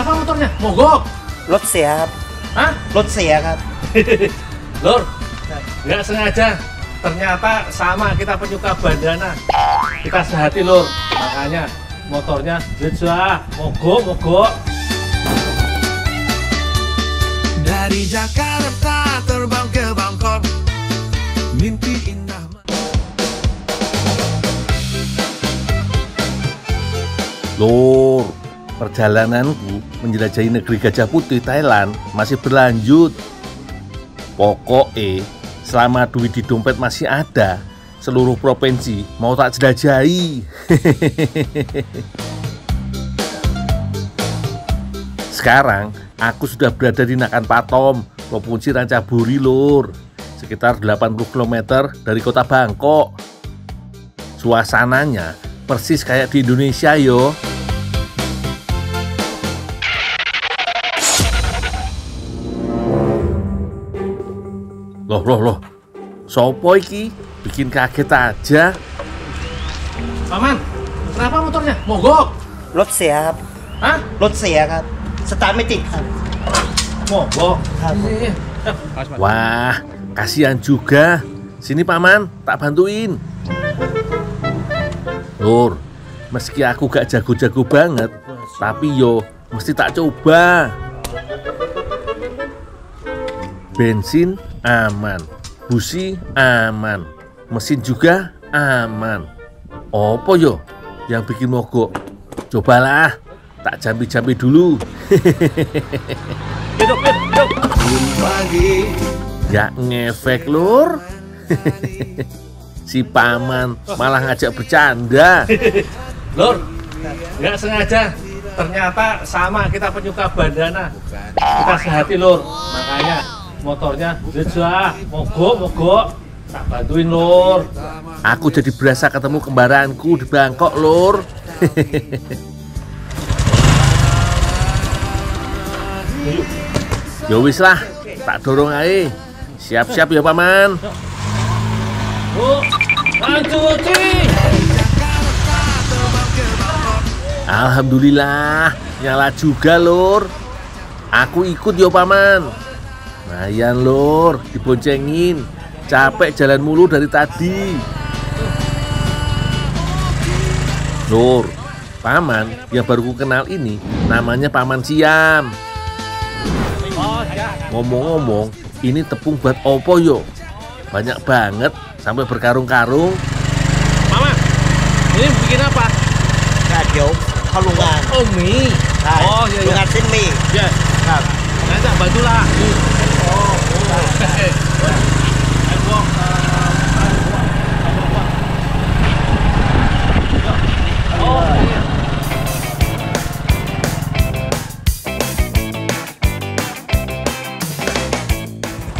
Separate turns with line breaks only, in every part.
Kenapa motornya? Mogok?
รถเสียครับ
Hah?
รถเสียครับ
Lur, nggak sengaja. Ternyata sama kita penyuka bandana. Kita sehati, Lur. Makanya motornya jejak, mogok.
Dari Jakarta terbang ke Bangkok, mimpi indah.
Lur, perjalananku menjelajahi negeri Gajah Putih Thailand masih berlanjut. Pokoknya selama duit di dompet masih ada, seluruh provinsi mau tak jelajahi. Sekarang aku sudah berada di Nakan Patom, Provinsi Ratchaburi, Lur. Sekitar 80 km dari kota Bangkok. Suasananya persis kayak di Indonesia yo. Loh, sopo iki? Bikin kaget aja.
Paman, kenapa motornya? Mogok?
รถเสียครับ
Hah?
รถเสียครับ สตาร์ทไม่ติดครับ
Mogok?
ครับ
Wah, kasihan juga. Sini paman, tak bantuin. Lur, meski aku gak jago-jago banget, tapi yo mesti tak coba. Bensin aman, busi aman, mesin juga aman. Apa yo yang bikin mogok? Cobalah, tak jambi-jambi dulu.
Hidup.
Pagi
Gak ngefek, Lur. Si paman malah ngajak bercanda.
Lur, nggak sengaja. Ternyata sama kita penyuka bandana. Kita sehati, Lur. Makanya motornya jejak, mogok. Tak bantuin, Lur.
Aku jadi berasa ketemu kembaranku di Bangkok, Lur. Ya wis lah, tak dorong aja. Siap-siap ya paman.
Lanjut, cuy.
Alhamdulillah, nyala juga, Lur. Aku ikut yo paman. Lumayan, Lur, diboncengin. Capek jalan mulu dari tadi. Lur, paman yang baru ku kenal ini namanya Paman Siam. Ngomong-ngomong, ini tepung buat opo yo? Banyak banget, sampai berkarung-karung.
Mama, ini bikin apa?
เดี๋ยวเข้าโรงงาน
Oh, mie.
ใช่
Oh,
โรงงาน
iya.
เส้นหมี่
Ya.
ครับ
Nanti tak bantulah. Oh.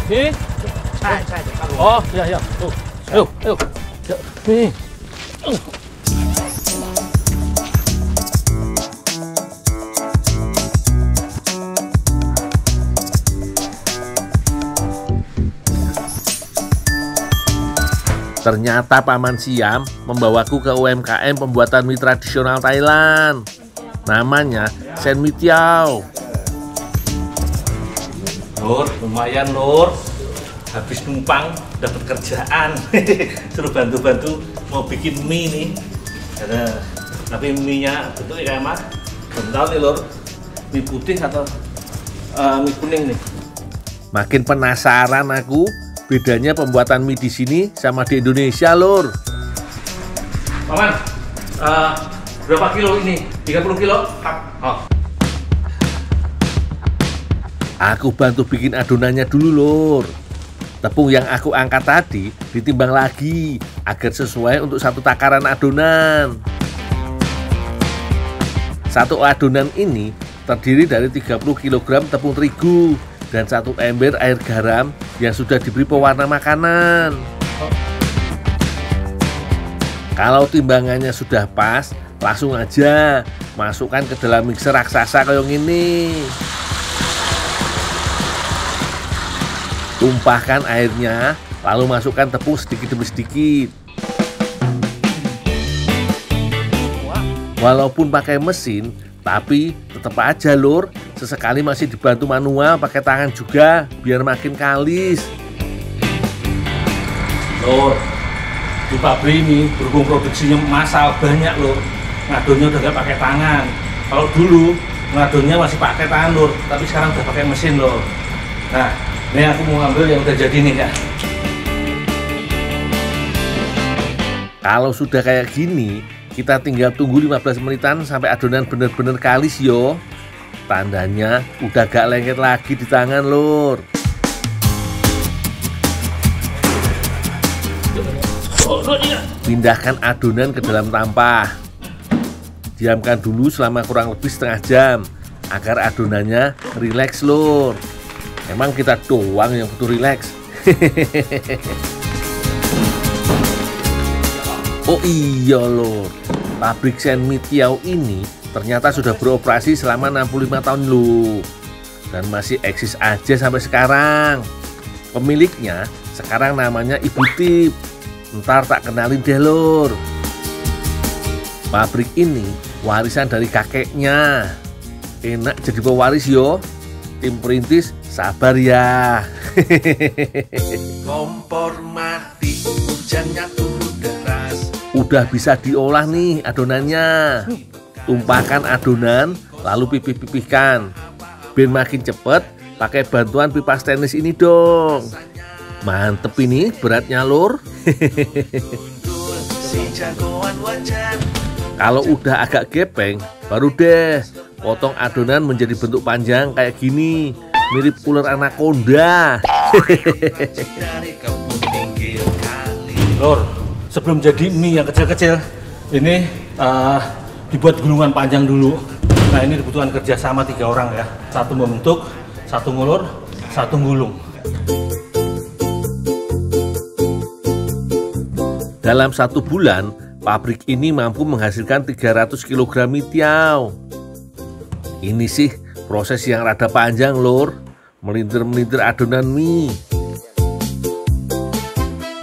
Sini?
ใช่เดี๋ยวเข้าโรงงาน
Oh, ya. Tuh. Ayo. Ya, nih.
Ternyata Paman Siam membawaku ke UMKM pembuatan mie tradisional Thailand. Namanya Sen Mie Tiao.
Lur, lumayan, Lur. Habis numpang dapat kerjaan. Suruh bantu-bantu mau bikin mie nih. Tapi mie-nya bentuknya kayak mas. Belum tahu nih, Lur. Mie putih atau mie kuning nih.
Makin penasaran aku, bedanya pembuatan mie di sini sama di Indonesia, Lur.
Paman, berapa kilo ini? 30 kilo? Oh.
Aku bantu bikin adonannya dulu, Lur. Tepung yang aku angkat tadi ditimbang lagi agar sesuai untuk satu takaran adonan. Satu adonan ini terdiri dari 30 kg tepung terigu dan 1 ember air garam yang sudah diberi pewarna makanan. Kalau timbangannya sudah pas, langsung aja masukkan ke dalam mixer raksasa kayak gini. Tumpahkan airnya, lalu masukkan tepung sedikit demi sedikit. Walaupun pakai mesin, Tapi tetap aja lur, sesekali masih dibantu manual pakai tangan juga biar makin kalis.
Lur, di pabrik ini berhubung produksinya massal banyak lur, ngadonnya udah nggak pakai tangan. Kalau dulu ngadonnya masih pakai tangan lur, tapi sekarang udah pakai mesin lur. Nah, ini aku mau ngambil yang udah jadi nih ya.
Kalau sudah kayak gini, kita tinggal tunggu 15 menitan sampai adonan bener-bener kalis yo. Tandanya udah gak lengket lagi di tangan lur. Pindahkan adonan ke dalam tampah. Diamkan dulu selama kurang lebih setengah jam agar adonannya rileks lur. Emang kita doang yang butuh rileks. Oh iya lur, pabrik Senmi Tiao ini ternyata sudah beroperasi selama 65 tahun loh. Dan masih eksis aja sampai sekarang. Pemiliknya sekarang namanya Ibu Tip. Ntar tak kenalin deh lur. Pabrik ini warisan dari kakeknya. Enak jadi pewaris yo. Tim perintis sabar ya.
Kompor mati, hujannya turun deras.
Udah bisa diolah nih adonannya. Tumpahkan adonan lalu pipih-pipihkan. Biar makin cepet pakai bantuan pipa stainless ini dong. Mantep ini beratnya lur.
Si jagoan wajan.
Kalau udah agak gepeng, baru deh potong adonan menjadi bentuk panjang kayak gini, mirip ular anaconda.
Dari kebun pinggir kali.
Lur, sebelum jadi mie yang kecil-kecil, ini dibuat gulungan panjang dulu. Nah, ini dibutuhkan kerjasama 3 orang ya. Satu membentuk, satu ngulur, satu gulung.
Dalam 1 bulan, pabrik ini mampu menghasilkan 300 kg mie tiao. Ini sih proses yang rada panjang lur, melintir-melintir adonan mie.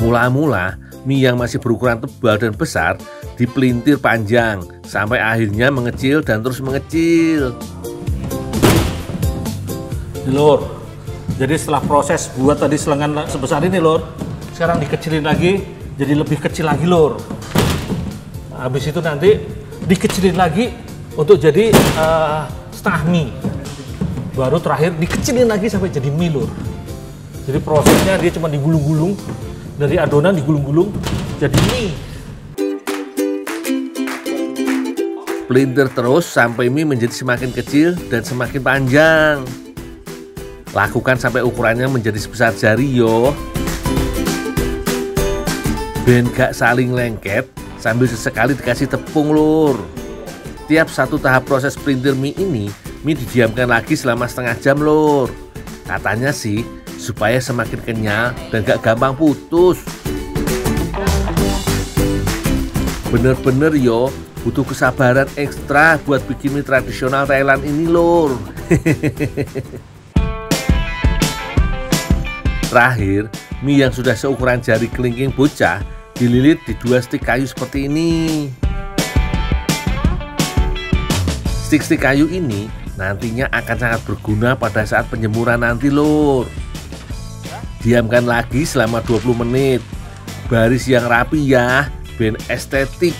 Mula-mula, mie yang masih berukuran tebal dan besar dipelintir panjang sampai akhirnya mengecil dan terus mengecil.
Lur, jadi setelah proses buat tadi selengan sebesar ini lur, sekarang dikecilin lagi jadi lebih kecil lagi lur. Habis itu nanti dikecilin lagi untuk jadi setengah mie. Baru terakhir dikecilin lagi sampai jadi mie lur. Jadi prosesnya dia cuma digulung-gulung, dari adonan digulung-gulung jadi mie.
Pelintir terus sampai mie menjadi semakin kecil dan semakin panjang. Lakukan sampai ukurannya menjadi sebesar jari yo. Ben gak saling lengket, sambil sesekali dikasih tepung lur. Tiap satu tahap proses pelintir mie ini, mie didiamkan lagi selama setengah jam lur. Katanya sih supaya semakin kenyal dan gak gampang putus. Bener-bener yo, butuh kesabaran ekstra buat bikin mie tradisional Thailand ini lur. Terakhir, mie yang sudah seukuran jari kelingking bocah dililit di 2 stik kayu seperti ini. Stik-stik kayu ini nantinya akan sangat berguna pada saat penjemuran nanti lur. Diamkan lagi selama 20 menit. Baris yang rapi ya, ben estetik.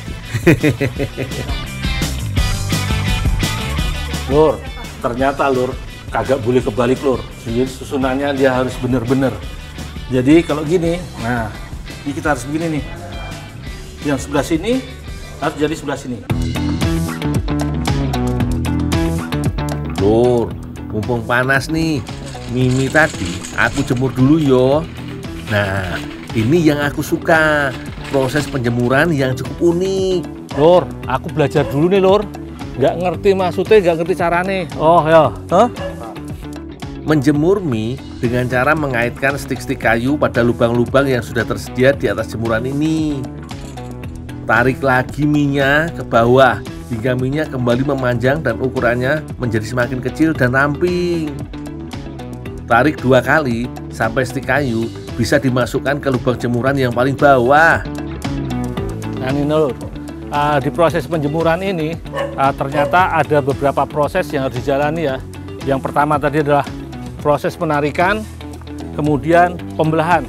Lur, ternyata lur kagak boleh kebalik lur. Jadi susunannya dia harus bener-bener. Jadi kalau gini, nah ini kita harus begini nih. Yang sebelah sini harus jadi sebelah sini.
Lur, mumpung panas nih, mie tadi aku jemur dulu yo. Nah, ini yang aku suka, proses penjemuran yang cukup unik.
Lur, aku belajar dulu nih lur. Nggak ngerti maksudnya, nggak ngerti caranya. Oh ya, huh?
Menjemur mie dengan cara mengaitkan stik-stik kayu pada lubang-lubang yang sudah tersedia di atas jemuran ini. Tarik lagi mie-nya ke bawah hingga mie-nya kembali memanjang dan ukurannya menjadi semakin kecil dan ramping. Tarik 2 kali sampai stik kayu bisa dimasukkan ke lubang jemuran yang paling bawah.
Nah ini lur, di proses penjemuran ini ternyata ada beberapa proses yang harus dijalani ya. Yang pertama tadi adalah proses penarikan, kemudian pembelahan.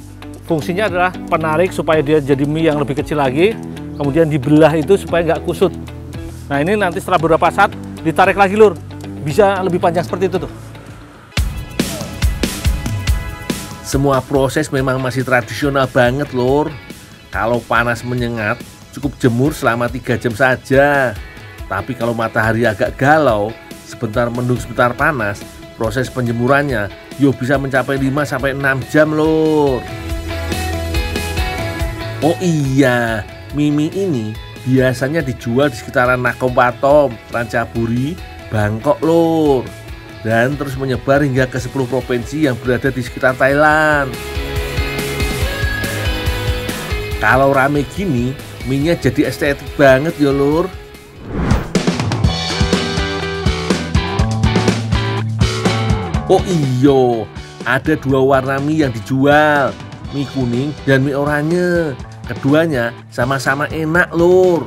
Fungsinya adalah penarik supaya dia jadi mie yang lebih kecil lagi, kemudian dibelah itu supaya nggak kusut. Nah ini nanti setelah beberapa saat ditarik lagi lur, bisa lebih panjang seperti itu tuh.
Semua proses memang masih tradisional banget lur. Kalau panas menyengat, cukup jemur selama 3 jam saja. Tapi kalau matahari agak galau, sebentar mendung sebentar panas, proses penjemurannya bisa mencapai 5-6 jam lur. Oh iya, mie ini biasanya dijual di sekitaran Nakhon Pathom, Ratchaburi, Bangkok lur. Dan terus menyebar hingga ke 10 provinsi yang berada di sekitar Thailand. Kalau rame gini, mie-nya jadi estetik banget ya lur. Oh iyo, ada 2 warna mie yang dijual, mie kuning dan mie oranye. Keduanya sama-sama enak lur.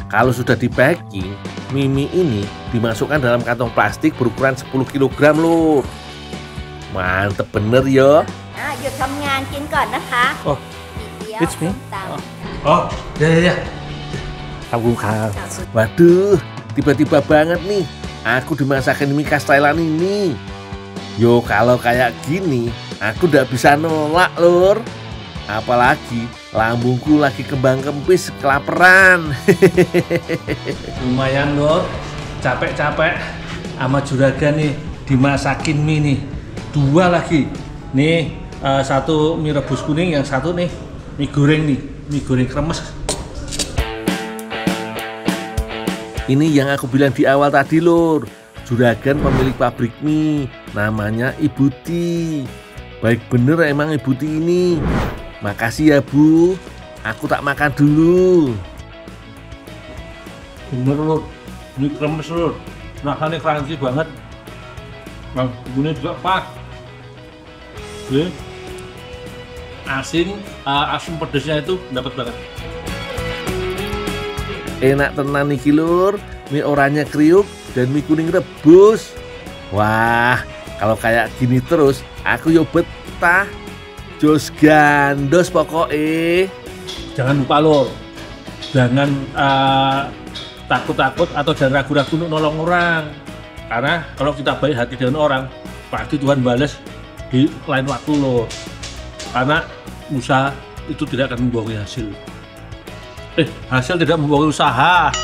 Kalau sudah di packing, mie ini dimasukkan dalam kantong plastik berukuran 10 kg lur. Mantep bener ya.
หยุดทำงานกินก่อนนะคะ
Oh,
เดี๋ยว
it's me.
ส้มตำ
Oh, ya. Kamu kan.
Waduh, tiba-tiba banget nih aku dimasakin mie khas Thailand ini. Yo kalau kayak gini, aku udah bisa nolak lur. Apalagi lambungku lagi kembang kempis kelaparan.
Lumayan lur, capek-capek sama juragan nih dimasakin mie nih. 2 lagi. Nih, satu mie rebus kuning, yang satu nih mie goreng nih, mie goreng kremes.
Ini yang aku bilang di awal tadi lur. Juragan pemilik pabrik mie, namanya Ibu Ti. Baik bener emang Ibu Ti ini. Makasih ya Bu, aku tak makan dulu.
Bener lur, mie kremes lur. Rasanya crunchy banget. Bang, bumbunya juga pas. Oke. Asin pedesnya itu dapat banget.
Enak tenan nih lur, mie oranye kriuk dan mie kuning rebus. Wah, kalau kayak gini terus aku yo betah. Jos gandos pokoknya.
Jangan lupa lur, jangan takut-takut atau jangan ragu-ragu untuk nolong orang. Karena kalau kita baik hati dengan orang, pasti Tuhan balas di lain waktu lur. Karena usaha itu tidak akan membohongi hasil. Hasil tidak membohongi usaha.